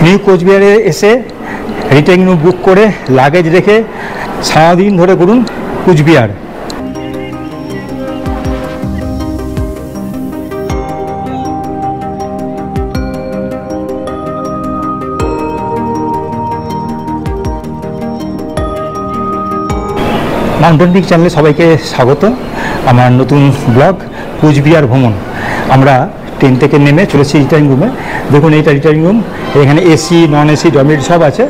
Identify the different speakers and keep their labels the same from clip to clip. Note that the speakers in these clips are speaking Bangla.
Speaker 1: নিউ কোচবিহারে এসে রিটার্নিং রুম বুক করে লাগেজ রেখে সারাদিন ধরে ঘুরুন কুচবিহার। মাউন্টেন পিক চ্যানেলে সবাইকে স্বাগত। আমার নতুন ব্লগ কুচবিহার ভ্রমণ। আমরা ট্রেন থেকে নেমে চলেছি রিটার্নিং রুমে। দেখুন এইটা রিটার্নিং রুম, এখানে এসি নন এসি ডরমেটরি সব আছে।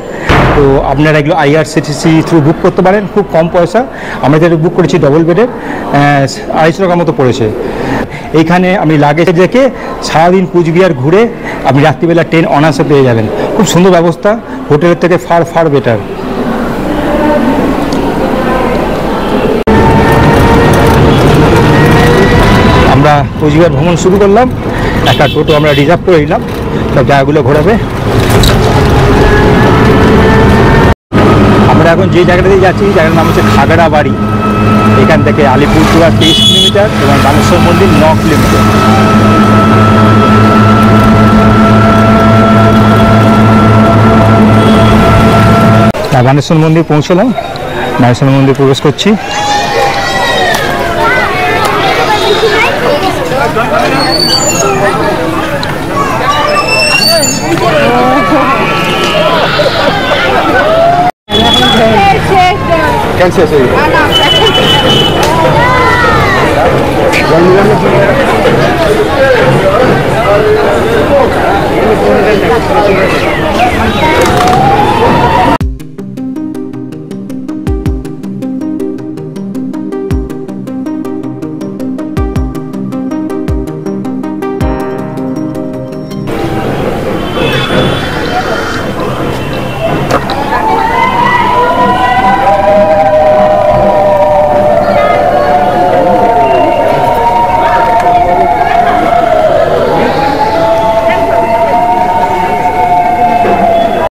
Speaker 1: তো আপনারা এগুলো আইআরসিটিসি থ্রু বুক করতে পারেন, খুব কম পয়সা। আমরা যেটা বুক করেছি ডবল বেডের, 250 টাকার মতো পড়েছে। এইখানে আমি লাগেজ রেখে সারাদিন কুচবিহার ঘুরে আপনি রাত্রিবেলা ট্রেন অনায়াসে পেয়ে যাবেন। খুব সুন্দর ব্যবস্থা, হোটেলের থেকে ফার ফার বেটার। আমরা কুচবিহার ভ্রমণ শুরু করলাম, একটা টোটো আমরা রিজার্ভ করে নিলাম, সব জায়গাগুলো ঘোরাবে। আমরা এখন যে জায়গাটাতে যাচ্ছি, জায়গাটার নাম হচ্ছে খাগড়াবাড়ি। এখান থেকে আলিপুরদুয়ার 23 কিলোমিটার এবং বানেশ্বর মন্দির 9 কিলোমিটার। বানেশ্বর মন্দির পৌঁছলাম, বানেশ্বর মন্দির প্রবেশ করছি। कैसे सही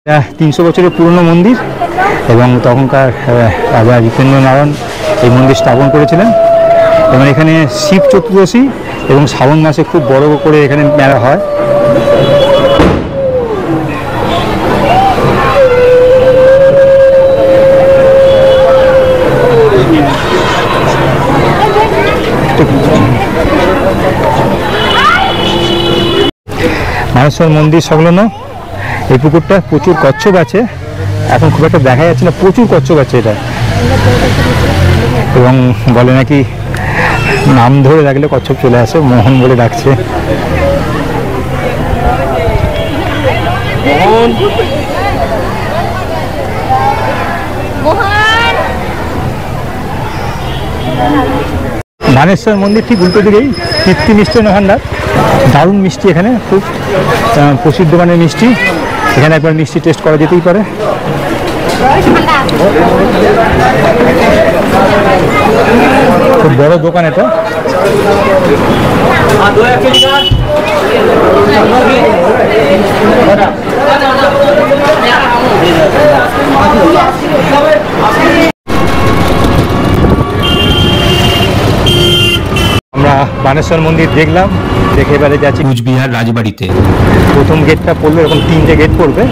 Speaker 1: এটা 300 বছরের পুরনো মন্দির এবং তখনকার রাজা জিতেন্দ্রনারায়ণ এই মন্দির স্থাপন করেছিলেন। এবং এখানে শিব চতুর্দশী এবং শ্রাবণ মাসে খুব বড় করে এখানে মেলা হয়। বানেশ্বর মন্দির সংলগ্ন এই পুকুরটা প্রচুর কচ্ছপ আছে, এখন খুব একটা দেখা যাচ্ছে না, প্রচুর কচ্ছপ আছে এটা। এবং বলে নাকি নাম ধরে রাখলে কচ্ছপ চলে আসে, মোহন বলে ডাকছে। বানেশ্বর মন্দির ঠিক উল্টো দিকেই তৃপ্তি মিষ্টান্ন ভাণ্ডার, দারুণ মিষ্টি, এখানে খুব প্রসিদ্ধ মানের মিষ্টি। এখানে একবার মিষ্টি টেস্ট করা যেতেই পারে। খুব বড় দোকান এটা। আমরা বানেশ্বর মন্দির দেখলাম, দেখে এবারে যাচ্ছি কুচবিহার রাজবাড়িতে। প্রথম গেটটা পড়লো, এরকম 3টে গেট পড়বে।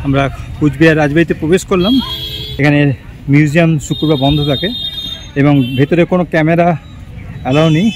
Speaker 1: আমরা কুচবিহার রাজবাড়িতে প্রবেশ করলাম। এখানে মিউজিয়াম শুক্রবার বন্ধ থাকে এবং ভেতরে কোনো ক্যামেরা অ্যালাউ নেই।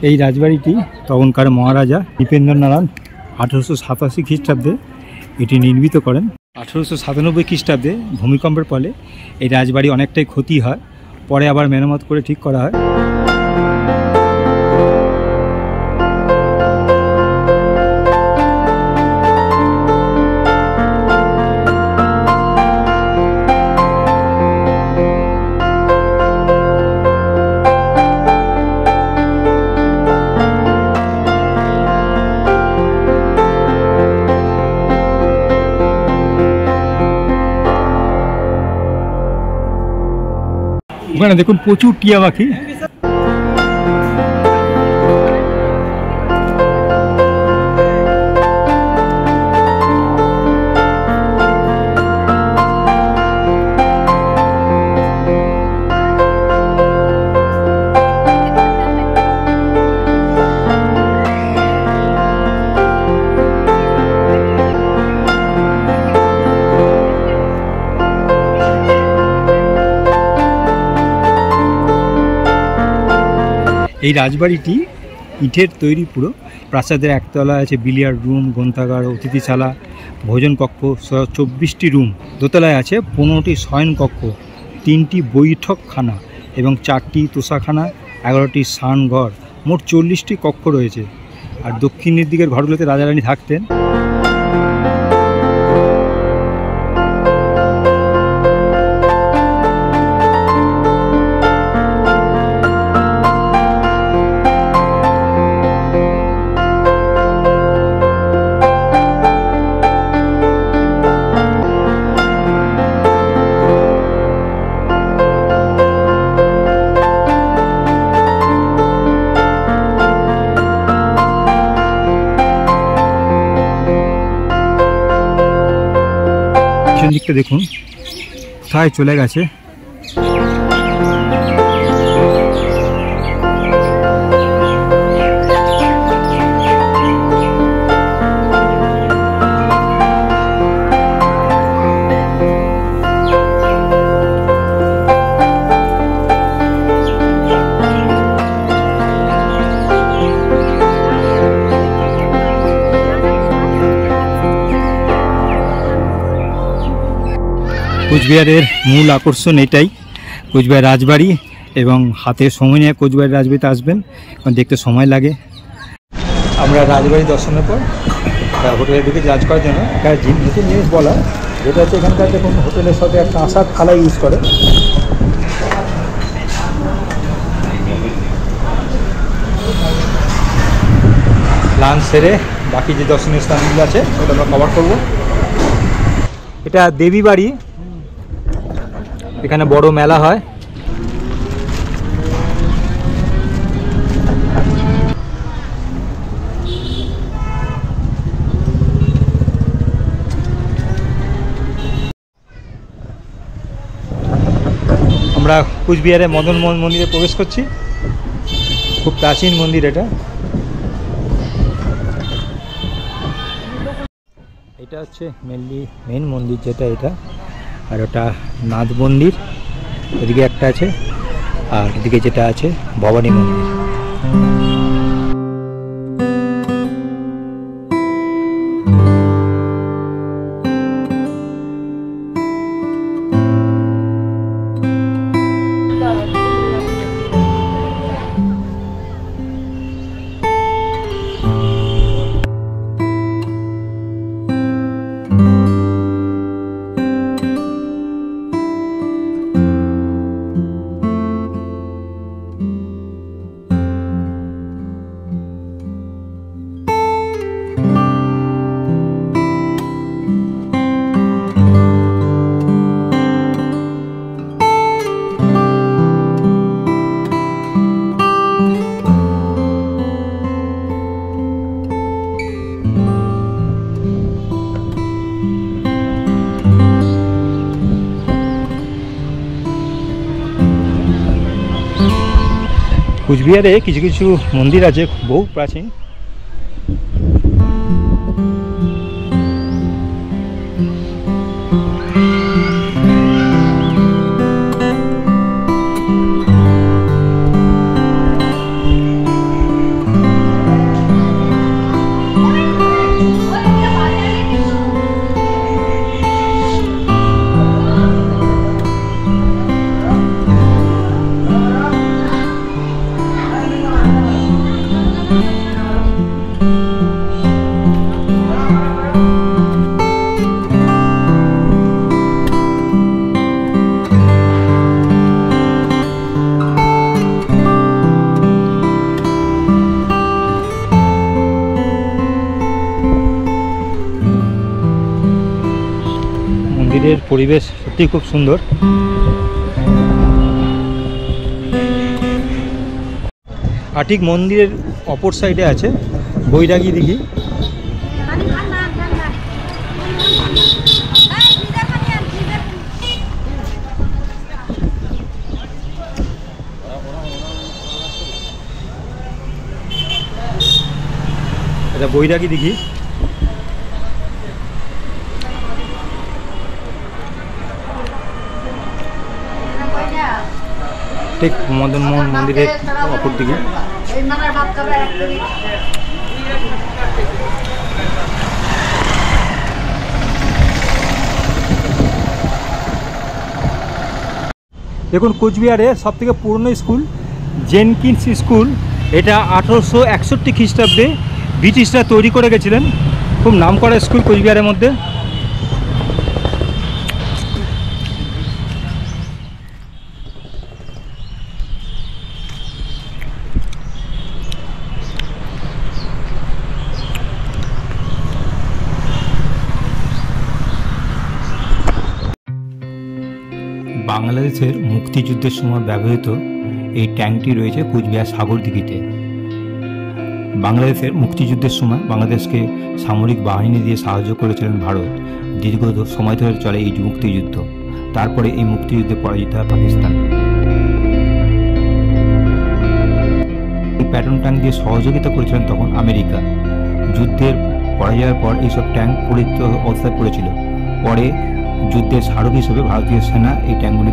Speaker 1: এই রাজবাড়িটি তখনকার মহারাজা দীপেন্দ্রনারায়ণ 1887 খ্রিস্টাব্দে এটি নির্মিত করেন। 1897 খ্রিস্টাব্দে ভূমিকম্পের ফলে এই রাজবাড়ি অনেকটাই ক্ষতি হয়, পরে আবার মেরামত করে ঠিক করা হয়। ওখানে দেখুন প্রচুর টিয়া পাখি। এই রাজবাড়িটি ইটের তৈরি, পুরো প্রাসাদের একতলা আছে বিলিয়ার্ড রুম, গ্রন্থাগার, অতিথিশালা, ভোজন কক্ষ, 24টি রুম। দোতলায় আছে 15টি শয়ন কক্ষ, 3টি বৈঠকখানা এবং 4টি তোষাখানা, 11টি স্নানঘর, মোট 40টি কক্ষ রয়েছে। আর দক্ষিণের দিকের ঘরগুলোতে রাজা রানী থাকতেন। দিকটা দেখুন কোথায় চলে গেছে। কোচবিহারের মূল আকর্ষণ এটাই, কোচবিহার রাজবাড়ি, এবং হাতে সময় নিয়ে কোচবিহার রাজবাড়িতে আসবেন, কারণ দেখতে সময় লাগে। আমরা রাজবাড়ি দর্শনের পর হোটেলের দিকে যাচ করার জন্য একটা নতুন জিনিস বলা, যেটা হচ্ছে এখানকার দেখুন হোটেলের সাথে একটা কাঁসার থালা ইউজ করে। লাঞ্চ সেরে বাকি যে দর্শনীয় স্থানগুলো আছে ওটা আমরা কভার করবো। এটা দেবী বাড়ি, এখানে বড় মেলা হয়। আমরা কুচবিহারে মদন মোহন মন্দিরে প্রবেশ করছি, খুব প্রাচীন মন্দির এটা। এটা হচ্ছে মেন মন্দির যেটা, এটা আর ওটা নাথ মন্দির, এদিকে একটা আছে, আর এদিকে যেটা আছে ভবানী মন্দির। কুচবিহারে কিছু কিছু মন্দির আছে বহু প্রাচীন। মন্দিরের পরিবেশ সত্যি খুব সুন্দর। আর ঠিক মন্দিরের অপর সাইডে আছে বৈরাগী দিঘি। এটা বৈরাগী দিঘি। ঠিক মদন মোহন মন্দিরের অপর দিকে। দেখুন কোচবিহারে সবথেকে পুরনো স্কুল জেনকিন্স স্কুল, এটা 1861 খ্রিস্টাব্দে ব্রিটিশরা তৈরি করে গেছিলেন। খুব নামকরা স্কুল কোচবিহারের মধ্যে। বাংলাদেশের মুক্তিযুদ্ধের সময় ব্যবহৃত এই ট্যাঙ্কটি রয়েছে কোচবিহার সাগরদিঘিতে। বাংলাদেশের মুক্তিযুদ্ধের সময় বাংলাদেশকে সামরিক বাহিনী দিয়ে সাহায্য করেছিলেন ভারত। দীর্ঘ সময় ধরে চলে এই মুক্তিযুদ্ধ। তারপরে এই মুক্তিযুদ্ধে পরাজিত হয় পাকিস্তান। এই প্যাট্রন ট্যাঙ্ক দিয়ে সহযোগিতা করেছিলেন তখন আমেরিকা। যুদ্ধের পরাজয়ের পর এইসব ট্যাঙ্ক পরিত্যক্ত অবস্থায় পড়েছিল। পরে যুদ্ধের স্মারক হিসেবে ভারতীয় সেনা এই ট্যাঙ্কগুলি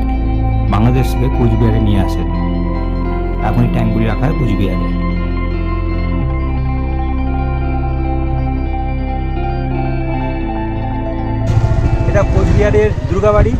Speaker 1: বাংলাদেশ থেকে কোচবিহারে নিয়ে আসে। এখন এই ট্যাঙ্কগুলি রাখা হয় কোচবিহারে। এটা কোচবিহারের দুর্গাবাড়ি।